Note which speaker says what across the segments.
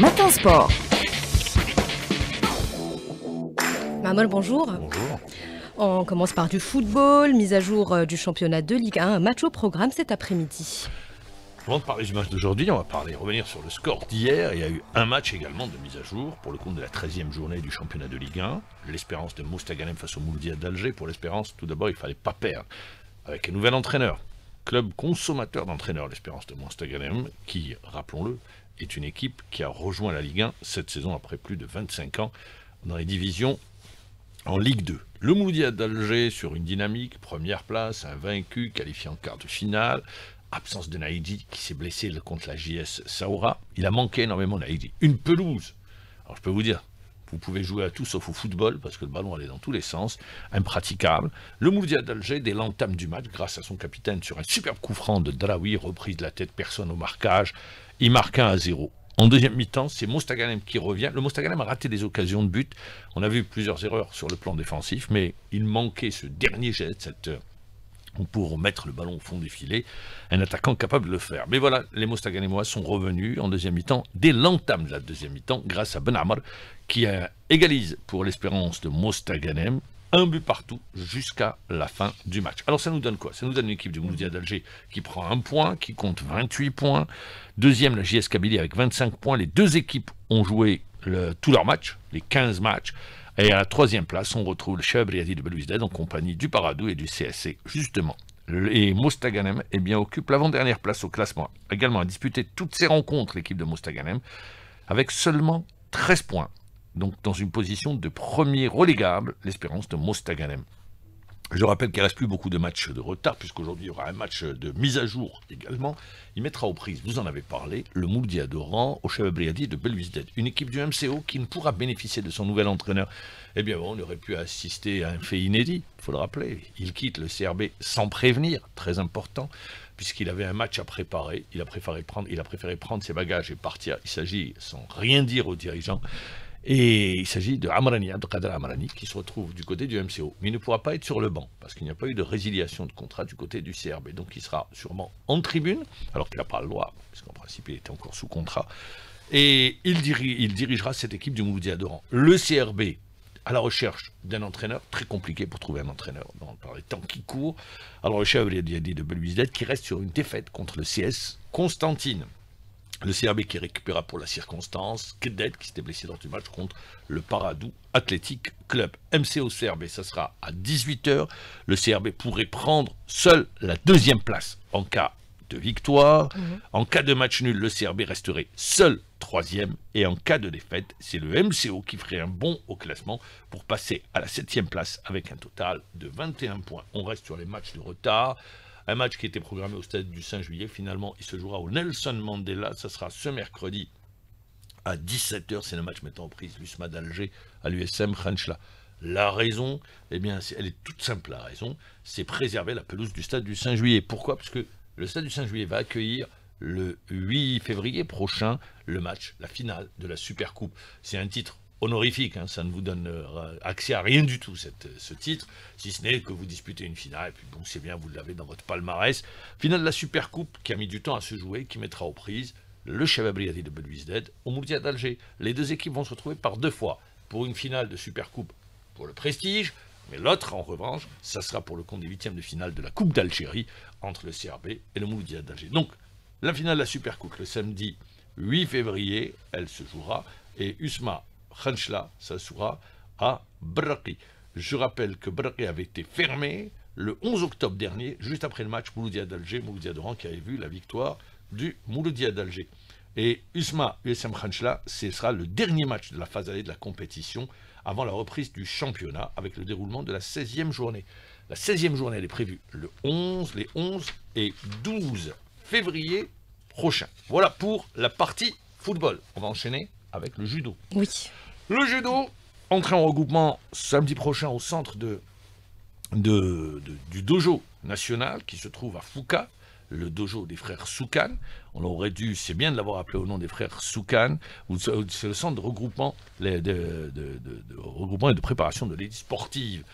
Speaker 1: Matin Sport. Mamol, bonjour.
Speaker 2: Bonjour.
Speaker 1: On commence par du football, mise à jour du championnat de Ligue 1, un match au programme cet après-midi.
Speaker 2: Avant de parler du match d'aujourd'hui, on va revenir sur le score d'hier. Il y a eu un match également de mise à jour pour le compte de la 13e journée du championnat de Ligue 1. L'Espérance de Mostaganem face au Mouloudia d'Alger. Pour l'Espérance, tout d'abord, il ne fallait pas perdre. Avec un nouvel entraîneur, club consommateur d'entraîneurs, l'Espérance de Mostaganem, qui, rappelons-le, est une équipe qui a rejoint la Ligue 1 cette saison après plus de 25 ans dans les divisions en Ligue 2. Le Mouloudia d'Alger sur une dynamique, première place, invaincu, qualifié en quart de finale. Absence de Naïdi qui s'est blessé contre la JS Saoura. Il a manqué énormément Naïdi. Une pelouse. Alors je peux vous dire, vous pouvez jouer à tout sauf au football parce que le ballon allait dans tous les sens. Impraticable. Le Mouloudia d'Alger, dès l'entame du match, grâce à son capitaine sur un superbe coup franc de Draoui, reprise de la tête, personne au marquage. Il marque 1-0. En deuxième mi-temps, c'est Mostaganem qui revient. Le Mostaganem a raté des occasions de but. On a vu plusieurs erreurs sur le plan défensif, mais il manquait ce dernier jet, pour mettre le ballon au fond des filets, un attaquant capable de le faire. Mais voilà, les Mostaganemois sont revenus en deuxième mi-temps, dès l'entame de la deuxième mi-temps, grâce à Ben Amar, qui égalise pour l'Espérance de Mostaganem, un but partout jusqu'à la fin du match. Alors ça nous donne quoi? Ça nous donne une équipe du Mouloudia d'Alger qui prend un point, qui compte 28 points. Deuxième, la JS Kabylie avec 25 points. Les deux équipes ont joué tous leurs matchs, les 15 matchs. Et à la troisième place, on retrouve le Cheb Riadi de Belouizdad en compagnie du Paradou et du CSC, justement. Et Mostaganem occupe l'avant-dernière place au classement. Également a disputé toutes ses rencontres, l'équipe de Mostaganem, avec seulement 13 points. Donc dans une position de premier relégable, l'Espérance de Mostaganem. Je rappelle qu'il ne reste plus beaucoup de matchs de retard, puisqu'aujourd'hui il y aura un match de mise à jour également. Il mettra aux prises, vous en avez parlé, le Mouloudia d'Oran au Cheb Riadi de Belouizdad. Une équipe du MCO qui ne pourra bénéficier de son nouvel entraîneur. Eh bien bon, on aurait pu assister à un fait inédit, il faut le rappeler. Il quitte le CRB sans prévenir, très important, puisqu'il avait un match à préparer. Il a préféré prendre ses bagages et partir. Il s'agit, sans rien dire aux dirigeants, et il s'agit de Amrani, Abdelkader Amrani, qui se retrouve du côté du MCO. Mais il ne pourra pas être sur le banc, parce qu'il n'y a pas eu de résiliation de contrat du côté du CRB. Donc il sera sûrement en tribune, alors qu'il n'a pas le droit, puisqu'en principe il était encore sous contrat. Et il dirigera cette équipe du Mouloudia d'Oran. Le CRB, à la recherche d'un entraîneur, très compliqué pour trouver un entraîneur par les temps qui courent. Alors le chef de Belouizdad qui reste sur une défaite contre le CS Constantine. Le CRB qui récupérera pour la circonstance, Kedet qui s'était blessé lors du match contre le Paradou Athletic Club. MCO CRB, ça sera à 18h. Le CRB pourrait prendre seul la deuxième place en cas de victoire. En cas de match nul, le CRB resterait seul troisième. Et en cas de défaite, c'est le MCO qui ferait un bond au classement pour passer à la 7e place avec un total de 21 points. On reste sur les matchs de retard. Un match qui était programmé au stade du 5 juillet, finalement, il se jouera au Nelson Mandela. Ça sera ce mercredi à 17h. C'est le match mettant en prise l'USMA d'Alger à l'USM Khanchla. La raison, eh bien, elle est toute simple, la raison, c'est préserver la pelouse du stade du 5 juillet. Pourquoi? Parce que le stade du 5 juillet va accueillir le 8 février prochain le match, la finale de la Supercoupe. C'est un titre honorifique, hein, ça ne vous donne accès à rien du tout, ce titre, si ce n'est que vous disputez une finale, et puis bon, c'est bien, vous l'avez dans votre palmarès. Finale de la Supercoupe qui a mis du temps à se jouer, qui mettra aux prises le Cheb Riadi de Belouizdad au Mouloudia d'Alger. Les deux équipes vont se retrouver par deux fois, pour une finale de Supercoupe pour le prestige, mais l'autre, en revanche, ça sera pour le compte des huitièmes de finale de la Coupe d'Algérie entre le CRB et le Mouloudia d'Alger. Donc, la finale de la Supercoupe, le samedi 8 février, elle se jouera, et USMA Khanchla, ça sera à Braqi. Je rappelle que Braqi avait été fermé le 11 octobre dernier, juste après le match Mouloudia d'Alger, Mouloudia d'Oran, qui avait vu la victoire du Mouloudia d'Alger. Et USMA USM Khanchla, ce sera le dernier match de la phase allée de la compétition avant la reprise du championnat avec le déroulement de la 16e journée. La 16e journée, elle est prévue les 11 et 12 février prochain. Voilà pour la partie football. On va enchaîner avec le judo.
Speaker 1: Oui.
Speaker 2: Le judo, entré en regroupement samedi prochain au centre du dojo national qui se trouve à Fouka, le dojo des frères Soukan. On aurait dû, c'est bien de l'avoir appelé au nom des frères Soukan, c'est le centre de regroupement, regroupement et de préparation de l'élite sportive.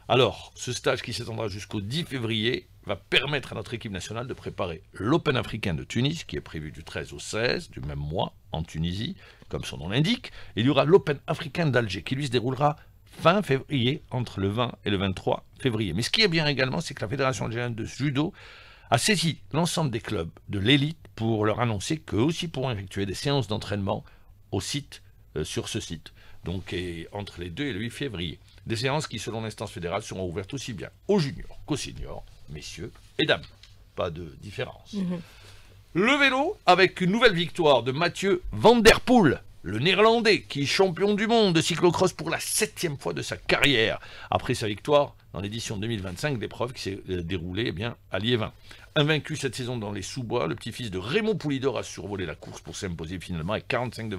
Speaker 2: Alors, ce stage qui s'étendra jusqu'au 10 février va permettre à notre équipe nationale de préparer l'Open africain de Tunis, qui est prévu du 13 au 16 du même mois en Tunisie, comme son nom l'indique. Il y aura l'Open africain d'Alger, qui lui se déroulera fin février, entre le 20 et le 23 février. Mais ce qui est bien également, c'est que la Fédération algérienne de judo a saisi l'ensemble des clubs de l'élite pour leur annoncer qu'eux aussi pourront effectuer des séances d'entraînement au site, sur ce site. Donc entre les 2 et le 8 février. Des séances qui, selon l'instance fédérale, seront ouvertes aussi bien aux juniors qu'aux seniors, messieurs et dames. Pas de différence. Le vélo, avec une nouvelle victoire de Mathieu Van Der Poel, le Néerlandais, qui est champion du monde de cyclocross pour la 7e fois de sa carrière, après sa victoire dans l'édition 2025 d'épreuve qui s'est déroulée à Liévin. Invaincu cette saison dans les sous-bois, le petit-fils de Raymond Poulidor a survolé la course pour s'imposer finalement avec 45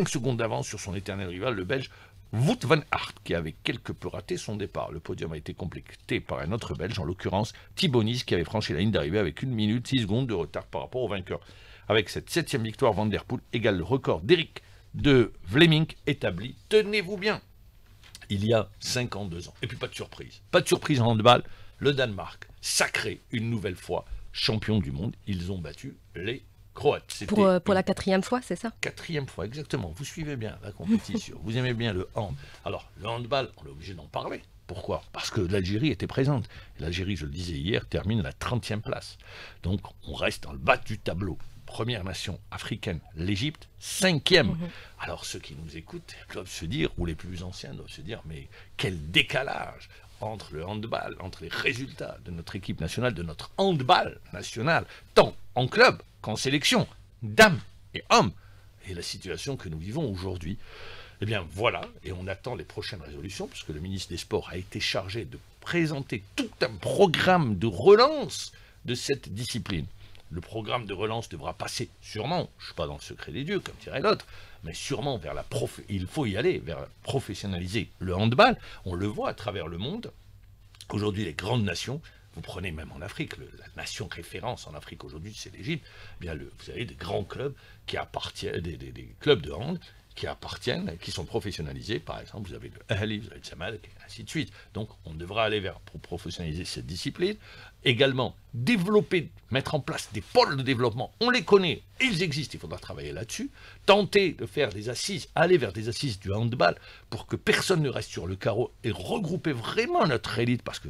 Speaker 2: secondes d'avance sur son éternel rival, le Belge Wout van Aert, qui avait quelque peu raté son départ. Le podium a été complété par un autre Belge, en l'occurrence Thibaut Nice, qui avait franchi la ligne d'arrivée avec 1 minute 6 secondes de retard par rapport au vainqueur. Avec cette 7e victoire, Van Der Poel égale le record d'Eric de Vleming, établi, tenez-vous bien, il y a 52 ans. Et puis pas de surprise en handball, le Danemark, sacré une nouvelle fois champion du monde, ils ont battu les Croates.
Speaker 1: Pour la 4e fois, c'est ça?
Speaker 2: 4e fois, exactement. Vous suivez bien la compétition, vous aimez bien le hand. Alors, le handball, on est obligé d'en parler. Pourquoi? Parce que l'Algérie était présente. L'Algérie, je le disais hier, termine à la 30e place. Donc, on reste dans le bas du tableau. Première nation africaine, l'Égypte, 5e. Alors, ceux qui nous écoutent doivent se dire, ou les plus anciens doivent se dire, mais quel décalage entre le handball, entre les résultats de notre équipe nationale, de notre handball national, tant en club qu'en sélection, dames et hommes, et la situation que nous vivons aujourd'hui. Eh bien voilà, et on attend les prochaines résolutions, puisque le ministre des Sports a été chargé de présenter tout un programme de relance de cette discipline. Le programme de relance devra passer sûrement, je ne suis pas dans le secret des dieux, comme dirait l'autre, mais sûrement vers il faut y aller, vers professionnaliser le handball. On le voit à travers le monde. Aujourd'hui, les grandes nations, vous prenez même en Afrique, la nation référence en Afrique aujourd'hui, c'est l'Égypte. Vous avez des grands clubs qui appartiennent, des clubs de hand qui appartiennent, qui sont professionnalisés. Par exemple, vous avez le Ahly, vous avez le Zamalek, et ainsi de suite. Donc, on devra aller pour professionnaliser cette discipline. Également, développer, mettre en place des pôles de développement. On les connaît, ils existent, il faudra travailler là-dessus. Tenter de faire des assises, aller vers des assises du handball pour que personne ne reste sur le carreau et regrouper vraiment notre élite, parce que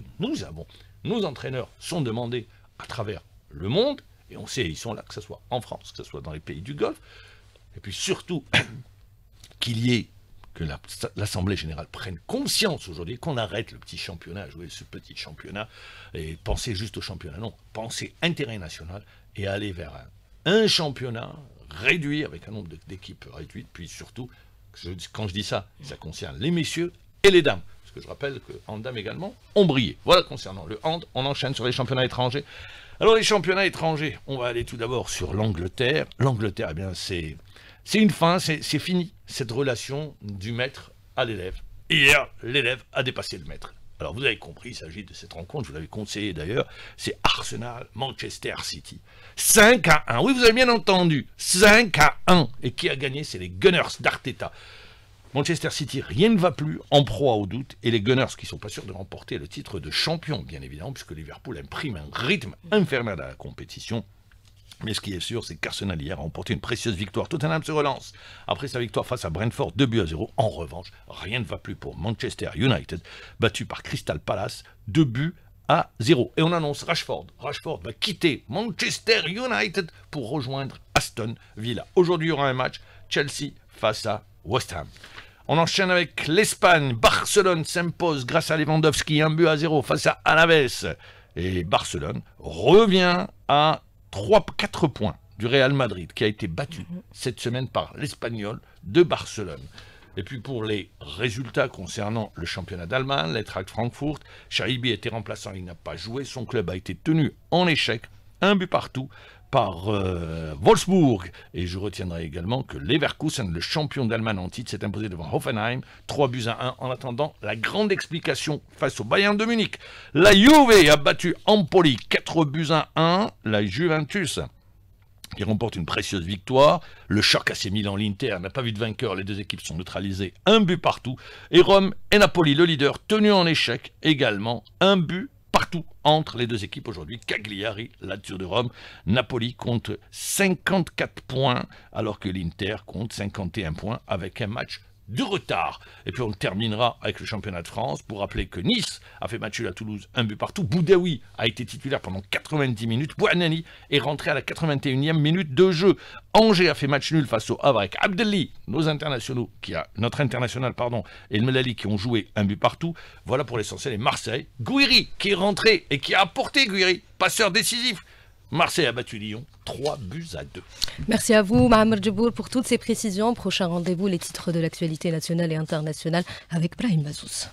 Speaker 2: nos entraîneurs sont demandés à travers le monde, et on sait, ils sont là, que ce soit en France, que ce soit dans les pays du Golfe, et puis surtout que l'Assemblée générale prenne conscience aujourd'hui, qu'on arrête le petit championnat, jouer ce petit championnat, et penser juste au championnat, non, penser intérêt national, et aller vers un championnat réduit, avec un nombre d'équipes réduites, puis surtout, quand je dis ça, ça concerne les messieurs et les dames. Parce que je rappelle que en dames également, ont brillé. Voilà concernant le hand, on enchaîne sur les championnats étrangers. Alors les championnats étrangers, on va aller tout d'abord sur l'Angleterre. L'Angleterre, eh bien c'est une fin, c'est fini, cette relation du maître à l'élève. Hier, l'élève a dépassé le maître. Alors vous avez compris, il s'agit de cette rencontre, je vous l'avais conseillé d'ailleurs, c'est Arsenal-Manchester City. 5-1, oui vous avez bien entendu, 5-1. Et qui a gagné? C'est les Gunners d'Arteta. Manchester City, rien ne va plus, en proie au doute, et les Gunners qui ne sont pas sûrs de remporter le titre de champion, bien évidemment, puisque Liverpool imprime un rythme infernal à la compétition. Mais ce qui est sûr, c'est qu'Arsenal hier a remporté une précieuse victoire. Tottenham se relance après sa victoire face à Brentford, 2-0. En revanche, rien ne va plus pour Manchester United, battu par Crystal Palace, 2-0. Et on annonce Rashford. Rashford va quitter Manchester United pour rejoindre Aston Villa. Aujourd'hui, il y aura un match, Chelsea face à West Ham. On enchaîne avec l'Espagne. Barcelone s'impose grâce à Lewandowski, 1-0 face à Alaves. Et Barcelone revient à 4 points du Real Madrid, qui a été battu cette semaine par l'Espagnol de Barcelone. Et puis pour les résultats concernant le championnat d'Allemagne, l'Eintracht Francfort, Shaibi était remplaçant, il n'a pas joué, son club a été tenu en échec, 1-0 par Wolfsburg. Et je retiendrai également que Leverkusen, le champion d'Allemagne en titre, s'est imposé devant Hoffenheim, 3-1. En attendant la grande explication face au Bayern de Munich. La Juve a battu Empoli, 4-1. La Juventus qui remporte une précieuse victoire. Le choc AC Milan-l'Inter n'a pas vu de vainqueur, les deux équipes sont neutralisées, 1 but partout. Et Rome et Napoli, le leader, tenu en échec également, 1 but partout entre les deux équipes aujourd'hui. Cagliari, Lazio de Rome, Napoli compte 54 points, alors que l'Inter compte 51 points avec un match de retard. Et puis on terminera avec le championnat de France pour rappeler que Nice a fait match nul à Toulouse, 1 but partout. Boudaoui a été titulaire pendant 90 minutes. Bouanani est rentré à la 81e minute de jeu. Angers a fait match nul face au Havre avec Abdelli, notre international et le Melali qui ont joué 1 but partout. Voilà pour l'essentiel. Et Marseille, Gouiri qui est rentré et qui a apporté Gouiri, passeur décisif. Marseille a battu Lyon, 3 buts à 2.
Speaker 1: Merci à vous, Mohamed Djebour, pour toutes ces précisions. Prochain rendez-vous, les titres de l'actualité nationale et internationale avec Brahim Mazous.